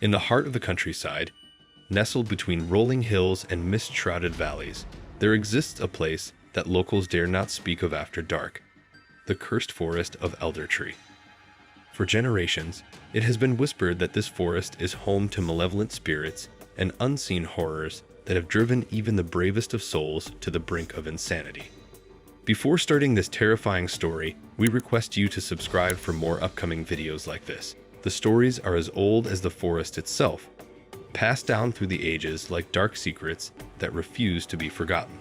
In the heart of the countryside, nestled between rolling hills and mist-shrouded valleys, there exists a place that locals dare not speak of after dark: the cursed forest of Elder Tree. For generations, it has been whispered that this forest is home to malevolent spirits and unseen horrors that have driven even the bravest of souls to the brink of insanity. Before starting this terrifying story, we request you to subscribe for more upcoming videos like this. The stories are as old as the forest itself, passed down through the ages like dark secrets that refuse to be forgotten.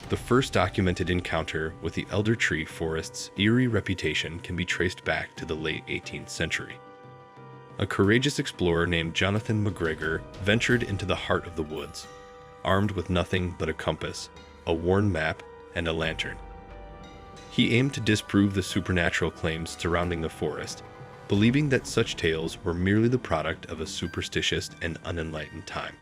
The first documented encounter with the Elder Tree Forest's eerie reputation can be traced back to the late 18th century. A courageous explorer named Jonathan McGregor ventured into the heart of the woods, armed with nothing but a compass, a worn map, and a lantern. He aimed to disprove the supernatural claims surrounding the forest, believing that such tales were merely the product of a superstitious and unenlightened time.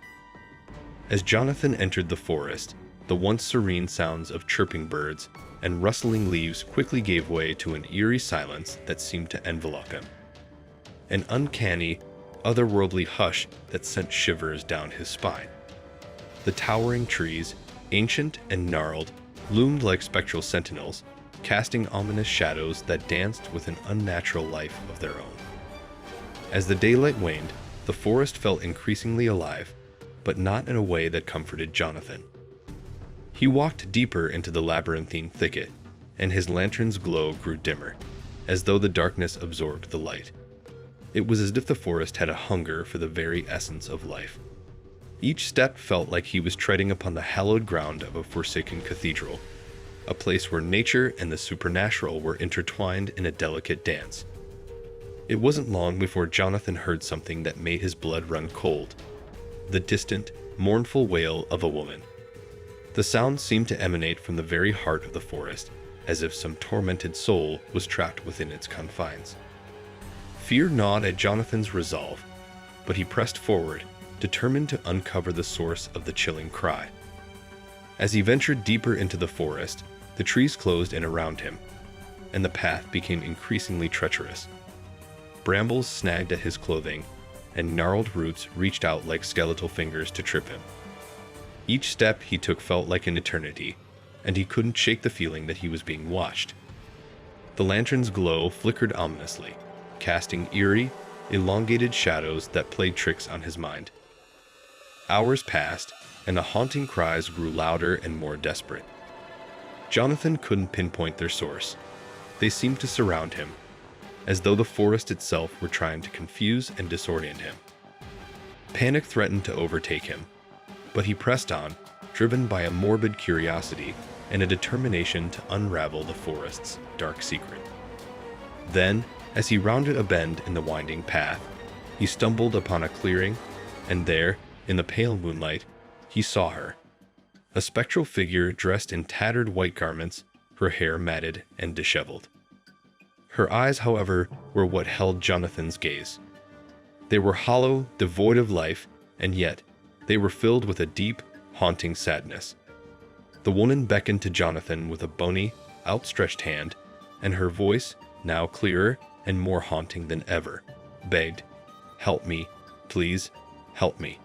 As Jonathan entered the forest, the once serene sounds of chirping birds and rustling leaves quickly gave way to an eerie silence that seemed to envelop him. An uncanny, otherworldly hush that sent shivers down his spine. The towering trees, ancient and gnarled, loomed like spectral sentinels, casting ominous shadows that danced with an unnatural life of their own. As the daylight waned, the forest felt increasingly alive, but not in a way that comforted Jonathan. He walked deeper into the labyrinthine thicket, and his lantern's glow grew dimmer, as though the darkness absorbed the light. It was as if the forest had a hunger for the very essence of life. Each step felt like he was treading upon the hallowed ground of a forsaken cathedral, a place where nature and the supernatural were intertwined in a delicate dance. It wasn't long before Jonathan heard something that made his blood run cold: the distant, mournful wail of a woman. The sound seemed to emanate from the very heart of the forest, as if some tormented soul was trapped within its confines. Fear gnawed at Jonathan's resolve, but he pressed forward, determined to uncover the source of the chilling cry. As he ventured deeper into the forest, the trees closed in around him, and the path became increasingly treacherous. Brambles snagged at his clothing, and gnarled roots reached out like skeletal fingers to trip him. Each step he took felt like an eternity, and he couldn't shake the feeling that he was being watched. The lantern's glow flickered ominously, casting eerie, elongated shadows that played tricks on his mind. Hours passed, and the haunting cries grew louder and more desperate. Jonathan couldn't pinpoint their source. They seemed to surround him, as though the forest itself were trying to confuse and disorient him. Panic threatened to overtake him, but he pressed on, driven by a morbid curiosity and a determination to unravel the forest's dark secret. Then, as he rounded a bend in the winding path, he stumbled upon a clearing, and there, in the pale moonlight, he saw her. A spectral figure dressed in tattered white garments, her hair matted and disheveled. Her eyes, however, were what held Jonathan's gaze. They were hollow, devoid of life, and yet they were filled with a deep, haunting sadness. The woman beckoned to Jonathan with a bony, outstretched hand, and her voice, now clearer and more haunting than ever, begged, "Help me, please, help me."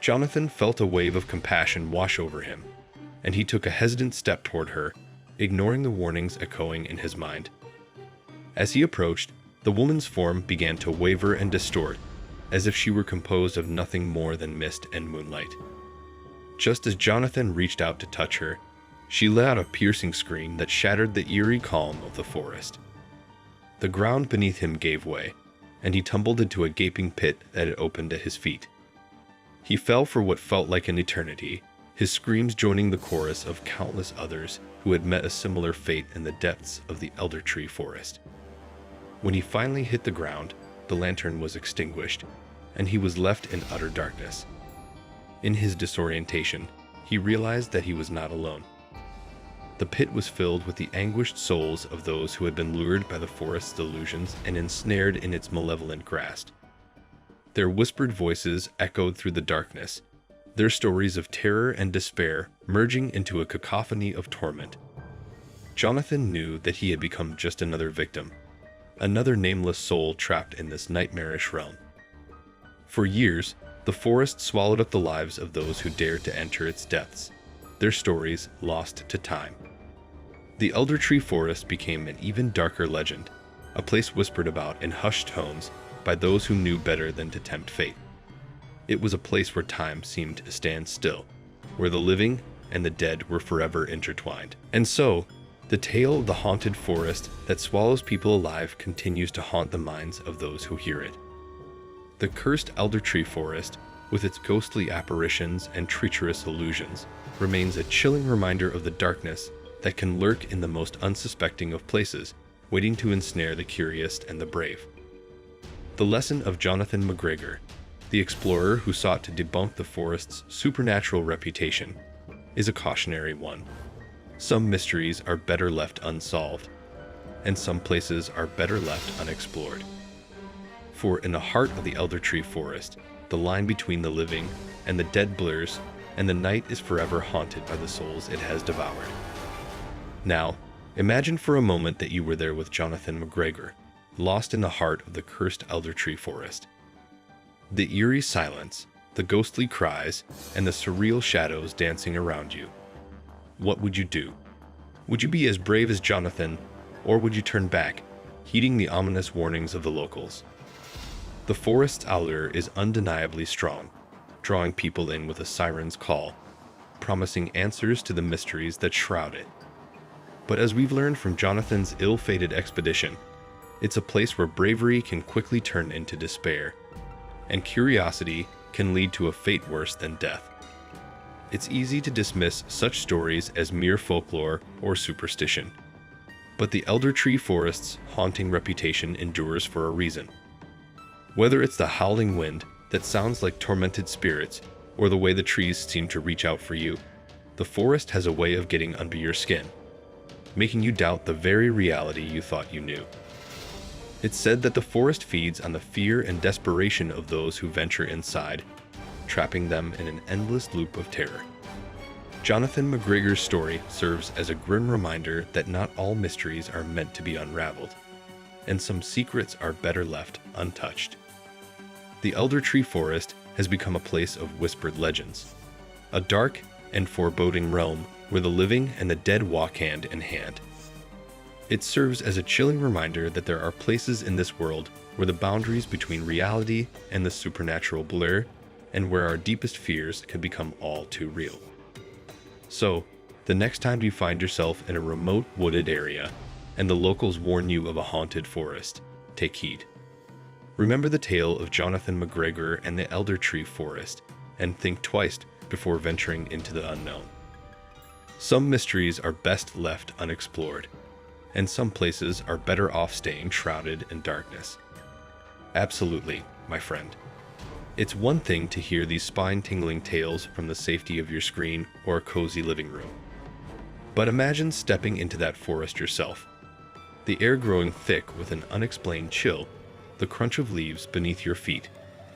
Jonathan felt a wave of compassion wash over him, and he took a hesitant step toward her, ignoring the warnings echoing in his mind. As he approached, the woman's form began to waver and distort, as if she were composed of nothing more than mist and moonlight. Just as Jonathan reached out to touch her, she let out a piercing scream that shattered the eerie calm of the forest. The ground beneath him gave way, and he tumbled into a gaping pit that had opened at his feet. He fell for what felt like an eternity, his screams joining the chorus of countless others who had met a similar fate in the depths of the Elder Tree Forest. When he finally hit the ground, the lantern was extinguished, and he was left in utter darkness. In his disorientation, he realized that he was not alone. The pit was filled with the anguished souls of those who had been lured by the forest's delusions and ensnared in its malevolent grasp. Their whispered voices echoed through the darkness, their stories of terror and despair merging into a cacophony of torment. Jonathan knew that he had become just another victim, another nameless soul trapped in this nightmarish realm. For years, the forest swallowed up the lives of those who dared to enter its depths, their stories lost to time. The Elder Tree Forest became an even darker legend, a place whispered about in hushed tones by those who knew better than to tempt fate. It was a place where time seemed to stand still, where the living and the dead were forever intertwined. And so, the tale of the haunted forest that swallows people alive continues to haunt the minds of those who hear it. The cursed Elder Tree Forest, with its ghostly apparitions and treacherous illusions, remains a chilling reminder of the darkness that can lurk in the most unsuspecting of places, waiting to ensnare the curious and the brave. The lesson of Jonathan McGregor, the explorer who sought to debunk the forest's supernatural reputation, is a cautionary one. Some mysteries are better left unsolved, and some places are better left unexplored. For in the heart of the Elder Tree Forest, the line between the living and the dead blurs, and the night is forever haunted by the souls it has devoured. Now, imagine for a moment that you were there with Jonathan McGregor, lost in the heart of the cursed Elder Tree Forest. The eerie silence, the ghostly cries, and the surreal shadows dancing around you. What would you do? Would you be as brave as Jonathan, or would you turn back, heeding the ominous warnings of the locals? The forest's allure is undeniably strong, drawing people in with a siren's call, promising answers to the mysteries that shroud it. But as we've learned from Jonathan's ill-fated expedition, it's a place where bravery can quickly turn into despair, and curiosity can lead to a fate worse than death. It's easy to dismiss such stories as mere folklore or superstition. But the Elder Tree Forest's haunting reputation endures for a reason. Whether it's the howling wind that sounds like tormented spirits, or the way the trees seem to reach out for you, the forest has a way of getting under your skin, making you doubt the very reality you thought you knew. It's said that the forest feeds on the fear and desperation of those who venture inside, trapping them in an endless loop of terror. Jonathan McGregor's story serves as a grim reminder that not all mysteries are meant to be unraveled, and some secrets are better left untouched. The Elder Tree Forest has become a place of whispered legends, a dark and foreboding realm where the living and the dead walk hand in hand. It serves as a chilling reminder that there are places in this world where the boundaries between reality and the supernatural blur, and where our deepest fears can become all too real. So, the next time you find yourself in a remote wooded area, and the locals warn you of a haunted forest, take heed. Remember the tale of Jonathan McGregor and the Elder Tree Forest, and think twice before venturing into the unknown. Some mysteries are best left unexplored, and some places are better off staying shrouded in darkness. Absolutely, my friend. It's one thing to hear these spine-tingling tales from the safety of your screen or a cozy living room. But imagine stepping into that forest yourself. The air growing thick with an unexplained chill, the crunch of leaves beneath your feet,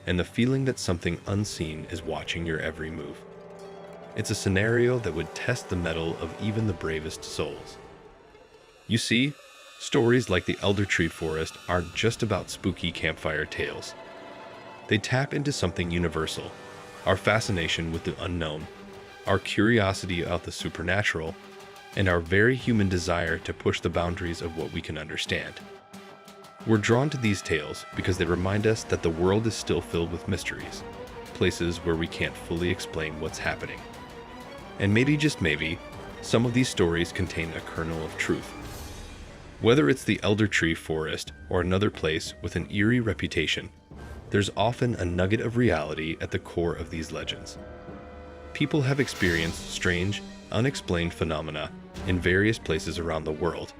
and the feeling that something unseen is watching your every move. It's a scenario that would test the mettle of even the bravest souls. You see, stories like the Elder Tree Forest aren't just about spooky campfire tales. They tap into something universal, our fascination with the unknown, our curiosity about the supernatural, and our very human desire to push the boundaries of what we can understand. We're drawn to these tales because they remind us that the world is still filled with mysteries, places where we can't fully explain what's happening. And maybe, just maybe, some of these stories contain a kernel of truth. Whether it's the Elder Tree Forest or another place with an eerie reputation, there's often a nugget of reality at the core of these legends. People have experienced strange, unexplained phenomena in various places around the world,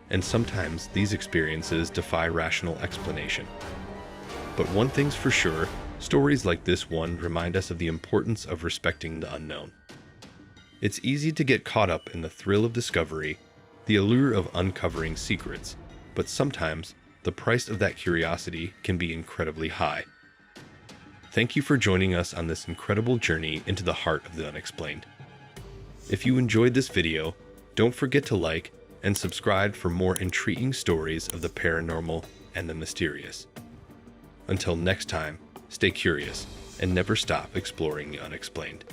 and sometimes these experiences defy rational explanation. But one thing's for sure, stories like this one remind us of the importance of respecting the unknown. It's easy to get caught up in the thrill of discovery, the allure of uncovering secrets, but sometimes the price of that curiosity can be incredibly high. Thank you for joining us on this incredible journey into the heart of the unexplained. If you enjoyed this video, don't forget to like and subscribe for more intriguing stories of the paranormal and the mysterious. Until next time, Stay curious and never stop exploring the unexplained.